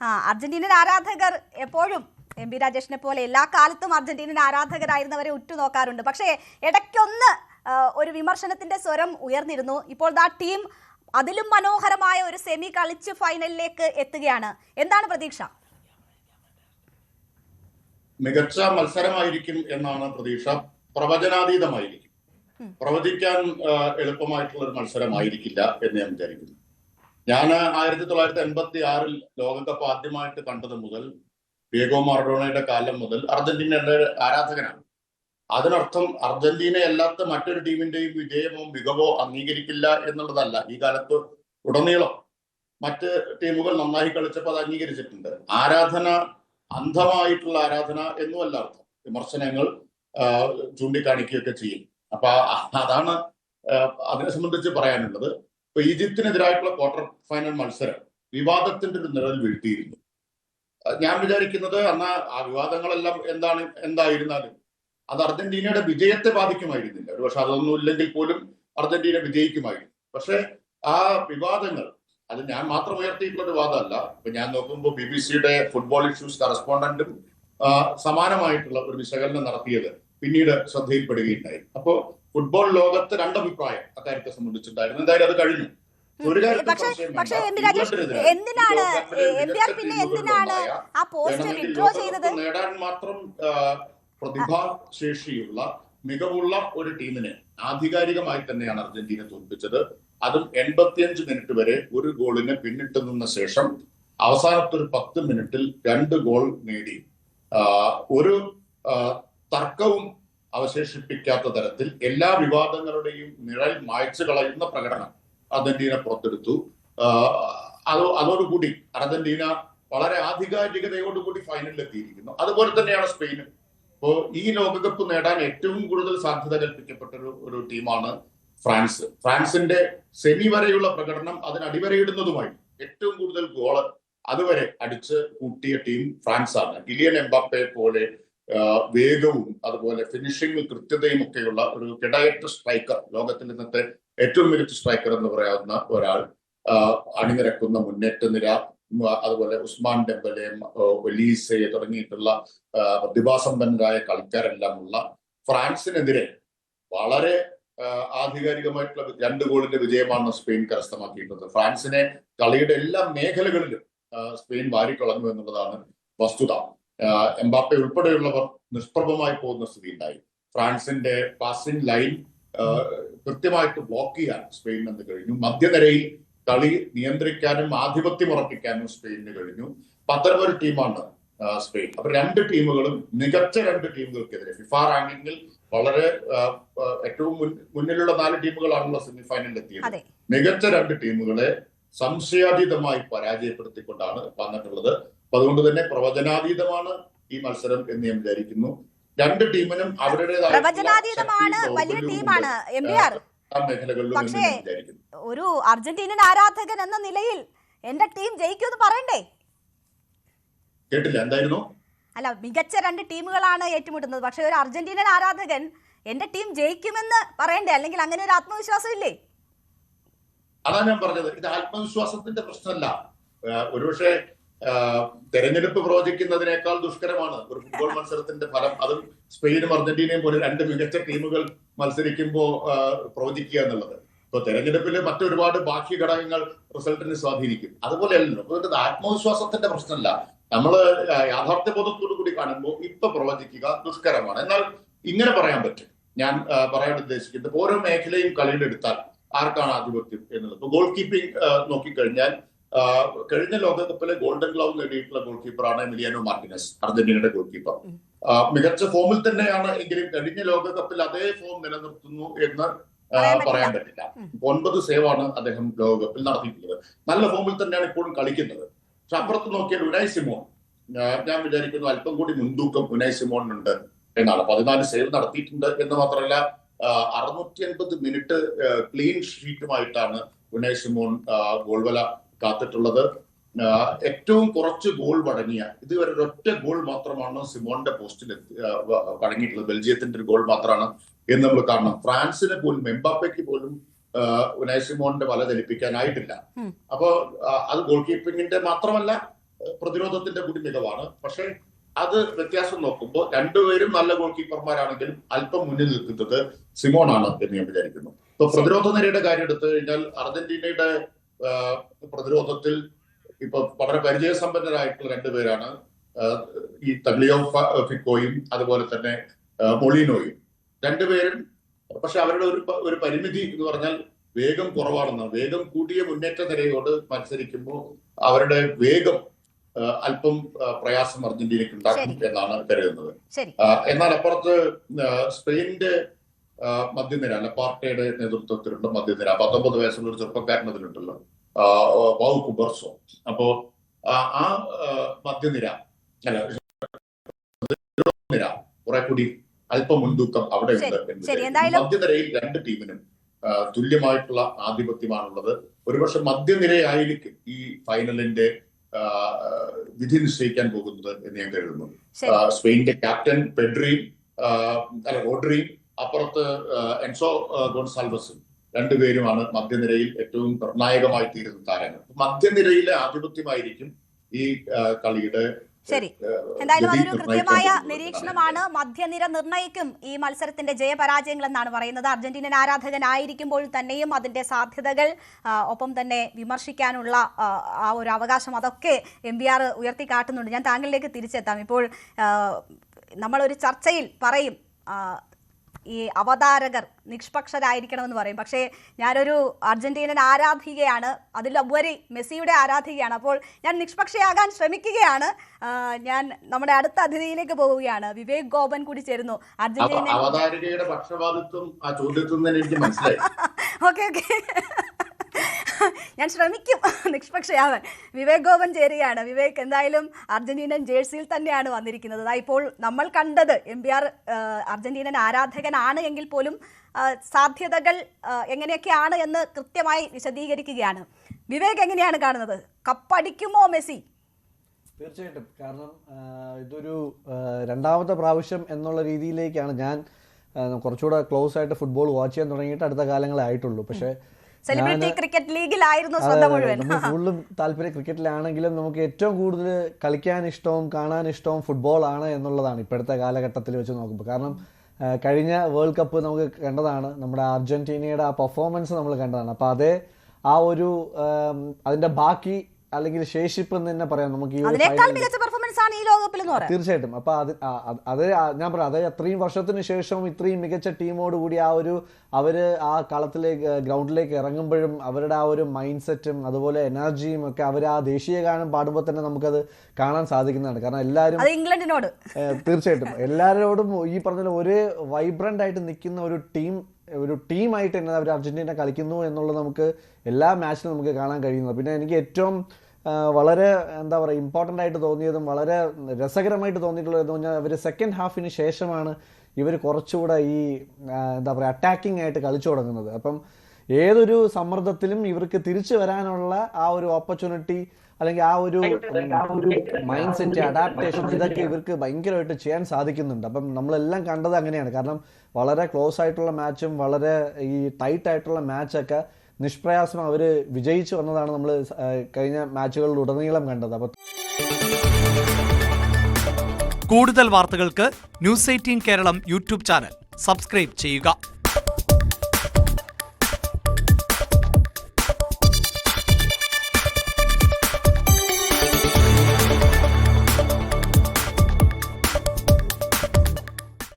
അർജന്റീനൻ ആരാധകർ എപ്പോഴും M P രാജേഷിനെ പോലെ എല്ലാ കാലത്തും അർജന്റീനൻ ആരാധകരായിരുന്നവരെ ഉറ്റുനോക്കാറുണ്ട്. പക്ഷേ ഇടയ്ക്കൊന്ന് ഒരു വിമർശനത്തിന്റെ സ്വരം ഉയർന്നിരുന്നു. ഇപ്പോൾ ദാ ടീം അതിലും മനോഹരമായ ഒരു സെമി കളിച്ച് ഫൈനലിലേക്ക് എത്തുകയാണ്. എന്താണ് പ്രതീക്ഷ? മികച്ച മത്സരമായിരിക്കും എന്നാണ് പ്രതീക്ഷ. പ്രവചനാതീതമായിരിക്കും. പ്രവചിക്കാൻ എളുപ്പമായിട്ടുള്ള ഒരു മത്സരമായിരിക്കില്ല എന്ന് ഞാൻ വിചാരിക്കുന്നു. ഞാൻ 1986 ലോകകപ്പ് ആദ്യമായിട്ട് കണ്ടത് മുതൽ, ഡിയേഗോ മാറഡോണയുടെ കാലം മുതൽ അർജന്റീനയുടെ ആരാധകനാണ്. അതിനർത്ഥം അർജന്റീന അല്ലാത്ത മറ്റൊരു ടീമിന്റെയും വിജയമോ മികവോ അംഗീകരിക്കില്ല എന്നുള്ളതല്ല. ഈ കാലത്ത് ഉടനീളം മറ്റ് ടീമുകൾ നന്നായി കളിച്ചപ്പോൾ അത് അംഗീകരിച്ചിട്ടുണ്ട്. ആരാധന അന്ധമായിട്ടുള്ള ആരാധന എന്നുമല്ല അർത്ഥം. വിമർശനങ്ങൾ ചൂണ്ടിക്കാണിക്കുകയൊക്കെ ചെയ്യും. അപ്പൊ അതാണ് അതിനെ സംബന്ധിച്ച് പറയാനുള്ളത്. ഇപ്പൊ ഈജിപ്തിനെതിരായിട്ടുള്ള ക്വാർട്ടർ ഫൈനൽ മത്സരം വിവാദത്തിന്റെ ഒരു നിഴൽ വീഴ്ത്തിയിരുന്നു. ഞാൻ വിചാരിക്കുന്നത് അന്ന് ആ വിവാദങ്ങളെല്ലാം എന്തായിരുന്നാലും അത് അർജന്റീനയുടെ വിജയത്തെ ബാധിക്കുമായിരുന്നില്ല. ഒരു പക്ഷെ അതൊന്നും ഇല്ലെങ്കിൽ പോലും അർജന്റീന വിജയിക്കുമായിരുന്നു. പക്ഷെ ആ വിവാദങ്ങൾ അത് ഞാൻ മാത്രം ഉയർത്തിയിട്ടുള്ള ഒരു വാദമല്ല. ഇപ്പൊ ഞാൻ നോക്കുമ്പോൾ BBC-യുടെ ഫുട്ബോൾ ഇഷ്യൂസ് കറസ്പോണ്ടന്റും സമാനമായിട്ടുള്ള ഒരു വിശകലനം നടത്തിയത് പിന്നീട് ശ്രദ്ധയിൽപ്പെടുകയുണ്ടായി. അപ്പോ ഫുട്ബോൾ ലോകത്ത് രണ്ടഭിപ്രായം അക്കാര്യത്തെ സംബന്ധിച്ചിട്ടുണ്ടായിരുന്നു. എന്തായാലും അത് കഴിഞ്ഞു. ഒരു നേടാൻ മാത്രം പ്രതിഭാശേഷിയുള്ള മികവുള്ള ഒരു ടീമിനെ ആധികാരികമായി തന്നെയാണ് അർജന്റീന തോൽപ്പിച്ചത്. അതും 85 മിനിറ്റ് വരെ ഒരു ഗോളിന് പിന്നിട്ട് നിന്ന ശേഷം അവസാനത്തെ ഒരു 10 മിനിറ്റിൽ 2 ഗോൾ നേടി ഒരു തർക്കവും അവശേഷിപ്പിക്കാത്ത തരത്തിൽ എല്ലാ വിവാദങ്ങളുടെയും നിഴൽ മായ്ച്ചു കളയുന്ന പ്രകടനം അർജന്റീന പുറത്തെടുത്തു. അതോടുകൂടി അർജന്റീന വളരെ ആധികാരികതയോടുകൂടി ഫൈനലിൽ എത്തിയിരിക്കുന്നു. അതുപോലെ തന്നെയാണ് സ്പെയിനും. ഇപ്പോ ഈ ലോകകപ്പ് നേടാൻ ഏറ്റവും കൂടുതൽ സാധ്യത കൽപ്പിക്കപ്പെട്ട ഒരു ടീമാണ് ഫ്രാൻസ്. ഫ്രാൻസിന്റെ സെമി വരെയുള്ള പ്രകടനം അതിന് അടിവരയിടുന്നതുമായി ഏറ്റവും കൂടുതൽ ഗോള് അതുവരെ അടിച്ച് കൂട്ടിയ ടീം ഫ്രാൻസ് ആണ്. കിലിയൻ എംബാപ്പയെ പോലെ വേഗവും അതുപോലെ ഫിനിഷിംഗ് കൃത്യതയും ഒക്കെയുള്ള ഒരു കിടയറ്റ സ്ട്രൈക്കർ, ലോകത്തിൽ ഇന്നത്തെ ഏറ്റവും മികച്ച സ്ട്രൈക്കർ എന്ന് പറയാവുന്ന ഒരാൾ അണിനിരക്കുന്ന മുന്നേറ്റ നിര, അതുപോലെ ഉസ്മാൻ ഡെമ്പലെ, ഒലീസെ തുടങ്ങിയിട്ടുള്ള പ്രതിഭാസമ്പന്നരായ കളിക്കാരെല്ലാം ഉള്ള ഫ്രാൻസിനെതിരെ വളരെ ആധികാരികമായിട്ടുള്ള 2 ഗോളിന്റെ വിജയമാണ് സ്പെയിൻ കരസ്ഥമാക്കിയിട്ടുള്ളത്. ഫ്രാൻസിനെ കളിയുടെ എല്ലാ മേഖലകളിലും സ്പെയിൻ വാരിക്കളഞ്ഞു എന്നുള്ളതാണ് വസ്തുത. എംബാപ്പെ ഉൾപ്പെടെയുള്ളവർ നിഷ്പ്രഭമായി പോകുന്ന സ്ഥിതി ഉണ്ടായി. ഫ്രാൻസിന്റെ പാസിംഗ് ലൈൻ കൃത്യമായിട്ട് ബ്ലോക്ക് ചെയ്യാൻ സ്പെയിനിന് കഴിഞ്ഞു. മധ്യനിരയിൽ കളി നിയന്ത്രിക്കാനും ആധിപത്യം ഉറപ്പിക്കാനും സ്പെയിനിന് കഴിഞ്ഞു. അത്തരമൊരു ടീമാണ് സ്പെയിൻ. അപ്പൊ 2 ടീമുകളും മികച്ച 2 ടീമുകൾക്കെതിരെ ഫിഫ റാങ്കിങ്ങിൽ വളരെ ഏറ്റവും മുന്നിലുള്ള 4 ടീമുകളാണല്ലോ സെമി ഫൈനലിൽ എത്തിയത്. മികച്ച 2 ടീമുകളെ സംശയാതീതമായി പരാജയപ്പെടുത്തിക്കൊണ്ടാണ് വന്നിട്ടുള്ളത്. അപ്പൊ അതുകൊണ്ട് തന്നെ പ്രവചനാതീതമാണ് ഈ മത്സരം എന്ന് ഞാൻ വിചാരിക്കുന്നു. 2 ടീമിനും അവരുടേതായ വലിയ ടീമാണ് പക്ഷേ ഒരു അർജന്റീനൻ ആരാധകൻ എന്ന നിലയിൽ എന്റെ ടീം ജയിക്കുമെന്ന് പറയണ്ടേ? കേട്ടില്ല, എന്തായിരുന്നു? അല്ല, മികച്ച 2 ടീമുകളാണ് ഏറ്റുമുട്ടുന്നത്. പക്ഷെ ഒരു അർജന്റീനൻ ആരാധകൻ എന്റെ ടീം ജയിക്കുമെന്ന് പറയണ്ടേ? അല്ലെങ്കിൽ അങ്ങനെ ഒരു ആത്മവിശ്വാസം ഇല്ലേ? അതാണ് ഞാൻ പറഞ്ഞത്. ഇത് ആത്മവിശ്വാസത്തിന്റെ പ്രശ്നമല്ല. ഒരുപക്ഷെ തെരഞ്ഞെടുപ്പ് പ്രവചിക്കുന്നതിനേക്കാൾ ദുഷ്കരമാണ് ഒരു ഫുട്ബോൾ മത്സരത്തിന്റെ ഫലം. അതും സ്പെയിനും അർജന്റീനയും പോലെ 2 മികച്ച ടീമുകൾ മത്സരിക്കുമ്പോൾ പ്രവചിക്കുക എന്നുള്ളത്. ഇപ്പൊ തെരഞ്ഞെടുപ്പിൽ മറ്റൊരുപാട് ബാക്കി ഘടകങ്ങൾ റിസൾട്ടിനെ സ്വാധീനിക്കും. അതുപോലെയല്ലോ. അതുകൊണ്ട് ആത്മവിശ്വാസത്തിന്റെ പ്രശ്നമല്ല. നമ്മള് യാഥാർത്ഥ്യബോധത്തോടു കൂടി കാണുമ്പോൾ ഇപ്പൊ പ്രവചിക്കുക ദുഷ്കരമാണ്. എന്നാൽ ഇങ്ങനെ പറയാൻ പറ്റും. ഞാൻ പറയാൻ ഉദ്ദേശിക്കുന്നത് ഓരോ മേഖലയും കളിയുടെ എടുത്താൽ ആർക്കാണ് ആധിപത്യം എന്നുള്ളത്. ഇപ്പൊ ഗോൾ കീപ്പിംഗ് നോക്കിക്കഴിഞ്ഞാൽ കഴിഞ്ഞ ലോകകപ്പിലെ ഗോൾഡൻ ഗ്ലൗ നേടിയിട്ടുള്ള ഗോൾ കീപ്പറാണ് എമിലിയാനോ മാർട്ടിനസ്, അർജന്റീനയുടെ ഗോൾ കീപ്പർ. മികച്ച ഫോമിൽ തന്നെയാണ്. എങ്കിലും കഴിഞ്ഞ ലോകകപ്പിൽ അതേ ഫോം നിലനിർത്തുന്നു എന്ന് പറയാൻ പറ്റില്ല. 9 സേവാണ് അദ്ദേഹം ലോകകപ്പിൽ നടത്തിയിട്ടുള്ളത്. നല്ല ഫോമിൽ തന്നെയാണ് ഇപ്പോഴും കളിക്കുന്നത്. പക്ഷെ അപ്പുറത്ത് നോക്കിയാൽ ഉനായ് സിമോൺ, ഞാൻ വിചാരിക്കുന്നു അല്പം കൂടി മുൻതൂക്കം ഉനായ് സിമോണിനുണ്ട് എന്നാണ്. 14 സേവ് നടത്തിയിട്ടുണ്ട് എന്ന് മാത്രമല്ല 680 മിനിറ്റ് ക്ലീൻ ഷീറ്റുമായിട്ടാണ് ഉനായ് സിമോൺ ഗോൾവല കാത്തിട്ടുള്ളത്. ഏറ്റവും കുറച്ച് ഗോൾ വഴങ്ങിയ ഇതുവരെ ഒരൊറ്റ ഗോൾ മാത്രമാണ് സിമോണിന്റെ പോസ്റ്റിൽ വഴങ്ങിയിട്ടുള്ളത്. ബെൽജിയത്തിന്റെ ഒരു ഗോൾ മാത്രമാണ് എന്ന് നമ്മൾ കാണണം. ഫ്രാൻസിന് പോലും എംബാപ്പയ്ക്ക് പോലും ഉനായ് സിമോണിന്റെ വല ചലിപ്പിക്കാനായിട്ടില്ല. അപ്പോ അത് ഗോൾ കീപ്പിങ്ങിന്റെ മാത്രമല്ല പ്രതിരോധത്തിന്റെ കൂടി മികവാണ്. പക്ഷെ അത് വ്യത്യാസം നോക്കുമ്പോൾ രണ്ടുപേരും നല്ല ഗോൾ കീപ്പർമാരാണെങ്കിലും അല്പം മുന്നിൽ നിൽക്കുന്നത് സിമോൺ ആണ് എന്ന് ഞാൻ വിചാരിക്കുന്നു. ഇപ്പൊ പ്രതിരോധ നിരയുടെ കാര്യം എടുത്തു കഴിഞ്ഞാൽ അർജന്റീനയുടെ പ്രതിരോധത്തിൽ ഇപ്പൊ വളരെ പരിചയസമ്പന്നരായിട്ടുള്ള രണ്ടുപേരാണ് ഈ തഗ്ലിയോ ഫിക്കോയും അതുപോലെ തന്നെ മൊളീനോയും. രണ്ടുപേരും പക്ഷെ അവരുടെ ഒരു പരിമിതി എന്ന് പറഞ്ഞാൽ വേഗം കുറവാണെന്നാണ്. വേഗം കൂട്ടിയ മുന്നേറ്റ നിരയോട് മത്സരിക്കുമ്പോൾ അവരുടെ വേഗം അല്പം പ്രയാസം അർജന്റീനയ്ക്ക് ഉണ്ടാക്കും എന്നാണ് കരുതുന്നത്. എന്നാൽ അപ്പുറത്ത് സ്പെയിനിന്റെ മധ്യനിര ലപ്പാർട്ടയുടെ നേതൃത്വത്തിലുള്ള മധ്യനിര 19 വയസ്സുള്ള ഒരു ചെറുപ്പക്കാരൻ അതിലുണ്ടല്ലോ, പൗ കുബർസോ. അപ്പോ ആ മധ്യനിര നിര കുറെ കൂടി അല്പം മുൻതൂക്കം അവിടെ ഉണ്ട്. മധ്യനിരയിൽ രണ്ട് ടീമിനും തുല്യമായിട്ടുള്ള ആധിപത്യമാണുള്ളത്. ഒരുപക്ഷെ മധ്യനിരയായിരിക്കും ഈ ഫൈനലിന്റെ വിധി നിശ്ചയിക്കാൻ പോകുന്നത് എന്ന് ഞാൻ കരുതുന്നു. സ്പെയിനിന്റെ ക്യാപ്റ്റൻ റോഡ്രിയും അപ്പുറത്ത് എൻസോ ഗോൺസാൽവസും രണ്ടുപേരുമാണ് മധ്യനിരയിൽ ഏറ്റവും നിർണായകമായി തീരുന്ന താരങ്ങൾ. മധ്യനിരയിലെ ആധിപത്യമായിരിക്കും ഈ കളിയുടെ. ശരി, എന്തായാലും അതൊരു കൃത്യമായ നിരീക്ഷണമാണ്. മധ്യനിര നിർണ്ണയിക്കും ഈ മത്സരത്തിന്റെ ജയപരാജയങ്ങൾ എന്നാണ് പറയുന്നത്. അർജന്റീനൻ ആരാധകനായിരിക്കുമ്പോൾ തന്നെയും അതിന്റെ സാധ്യതകൾ, ഒപ്പം തന്നെ വിമർശിക്കാനുള്ള ആ ഒരു അവകാശം, അതൊക്കെ MBR ഉയർത്തിക്കാട്ടുന്നുണ്ട്. ഞാൻ താങ്കളിലേക്ക് തിരിച്ചെത്താം. ഇപ്പോൾ നമ്മളൊരു ചർച്ചയിൽ പറയും ഈ അവതാരകർ നിഷ്പക്ഷരായിരിക്കണമെന്ന് പറയും. പക്ഷേ ഞാനൊരു അർജന്റീനൻ ആരാധികയാണ്, അതിലുപരി മെസ്സിയുടെ ആരാധികയാണ്. അപ്പോൾ ഞാൻ നിഷ്പക്ഷയാകാൻ ശ്രമിക്കുകയാണ്. ഞാൻ നമ്മുടെ അടുത്ത അതിഥിയിലേക്ക് പോവുകയാണ്. വിവേക് ഗോപൻ കൂടി ചേരുന്നു. അർജന്റീന അവതാരകയുടെ പക്ഷപാതിത്വം ആ ചോദ്യത്തിൽ എനിക്ക് മനസ്സിലായി. ഓക്കെ ഞാൻ ശ്രമിക്കും നിഷ്പക്ഷയാവാൻ. വിവേക് ഗോപൻ ചേരുകയാണ്. വിവേക്, എന്തായാലും അർജന്റീനൻ ജേഴ്സിയിൽ തന്നെയാണ് വന്നിരിക്കുന്നത്. ഇപ്പോൾ നമ്മൾ കണ്ടത് MBR അർജന്റീനൻ ആരാധകനാണ് എങ്കിൽ പോലും സാധ്യതകൾ എങ്ങനെയൊക്കെയാണ് എന്ന് കൃത്യമായി വിശദീകരിക്കുകയാണ്. വിവേക്, എങ്ങനെയാണ് കാണുന്നത്? കപ്പടിക്കുമോ മെസ്സി? തീർച്ചയായിട്ടും. കാരണം ഇതൊരു രണ്ടാമത്തെ പ്രാവശ്യം എന്നുള്ള രീതിയിലേക്കാണ് ഞാൻ കുറച്ചുകൂടെ ക്ലോസ് ആയിട്ട് ഫുട്ബോൾ വാച്ച് ചെയ്യാൻ തുടങ്ങിയിട്ട് അടുത്ത കാലങ്ങളെ ആയിട്ടുള്ളൂ. പക്ഷേ സെലിബ്രിറ്റി ക്രിക്കറ്റ് ലീഗിലായിരുന്നു ശ്രദ്ധ മുഴുവൻ. കൂടുതലും താല്പര്യം ക്രിക്കറ്റിലാണെങ്കിലും നമുക്ക് ഏറ്റവും കൂടുതൽ കളിക്കാൻ ഇഷ്ടവും കാണാൻ ഇഷ്ടവും ഫുട്ബോൾ ആണ് എന്നുള്ളതാണ് ഇപ്പോഴത്തെ കാലഘട്ടത്തിൽ വെച്ച് നോക്കുമ്പോൾ. കാരണം കഴിഞ്ഞ വേൾഡ് കപ്പ് നമുക്ക് കണ്ടതാണ്, നമ്മുടെ അർജന്റീനയുടെ ആ പെർഫോമൻസ് നമ്മൾ കണ്ടതാണ്. അപ്പോൾ അതേ ആ ഒരു അതിന്റെ ബാക്കി അല്ലെങ്കിൽ ശേഷിപ്പ് എന്ന് തന്നെ പറയാം നമുക്ക്. തീർച്ചയായിട്ടും. അപ്പൊ അത് ഞാൻ പറയാം, അത് അത്രയും വർഷത്തിന് ശേഷം ഇത്രയും മികച്ച ടീമോട് കൂടി അവര് ആ കളത്തിലേക്ക് ഗ്രൗണ്ടിലേക്ക് ഇറങ്ങുമ്പോഴും അവരുടെ ആ ഒരു മൈൻഡ് സെറ്റും അതുപോലെ എനർജിയും ഒക്കെ അവർ ആ ദേശീയ ഗാനം പാടുമ്പോൾ തന്നെ നമുക്കത് കാണാൻ സാധിക്കുന്നതാണ്. കാരണം എല്ലാവരും ഇംഗ്ലണ്ടിനോട് തീർച്ചയായിട്ടും എല്ലാവരോടും ഈ പറഞ്ഞ ഒരു വൈബ്രന്റ് ആയിട്ട് നിൽക്കുന്ന ഒരു ടീമായിട്ട് തന്നെ അവർ അർജന്റീന കളിക്കുന്നു എന്നുള്ളത് നമുക്ക് എല്ലാ മാച്ചിലും നമുക്ക് കാണാൻ കഴിയുന്നത്. പിന്നെ എനിക്ക് ഏറ്റവും വളരെ എന്താ പറയുക ഇമ്പോർട്ടൻ്റ് ആയിട്ട് തോന്നിയതും വളരെ രസകരമായിട്ട് തോന്നിയിട്ടുള്ളതെന്ന് പറഞ്ഞാൽ അവർ സെക്കൻഡ് ഹാഫിന് ശേഷമാണ് ഇവർ കുറച്ചുകൂടെ ഈ എന്താ പറയുക അറ്റാക്കിംഗ് ആയിട്ട് കളിച്ചു തുടങ്ങുന്നത്. അപ്പം ഏതൊരു സമ്മർദ്ദത്തിലും ഇവർക്ക് തിരിച്ചു വരാനുള്ള ആ ഒരു ഓപ്പർച്യൂണിറ്റി അല്ലെങ്കിൽ ആ ഒരു മൈൻഡ് സെറ്റ്, അഡാപ്റ്റേഷൻ, ഇതൊക്കെ ഇവർക്ക് ഭയങ്കരമായിട്ട് ചെയ്യാൻ സാധിക്കുന്നുണ്ട്. അപ്പം നമ്മളെല്ലാം കണ്ടത് അങ്ങനെയാണ്. കാരണം വളരെ ക്ലോസ് ആയിട്ടുള്ള മാച്ചും വളരെ ഈ ടൈറ്റ് ആയിട്ടുള്ള മാച്ചൊക്കെ നിഷ്പ്രയാസം അവർ വിജയിച്ചു വന്നതാണ് നമ്മൾ കഴിഞ്ഞ മാച്ചുകളിലുടനീളം കണ്ടത്. അപ്പോൾ കൂടുതൽ വാർത്തകൾക്ക് News 18 Keralam YouTube channel subscribe ചെയ്യുക.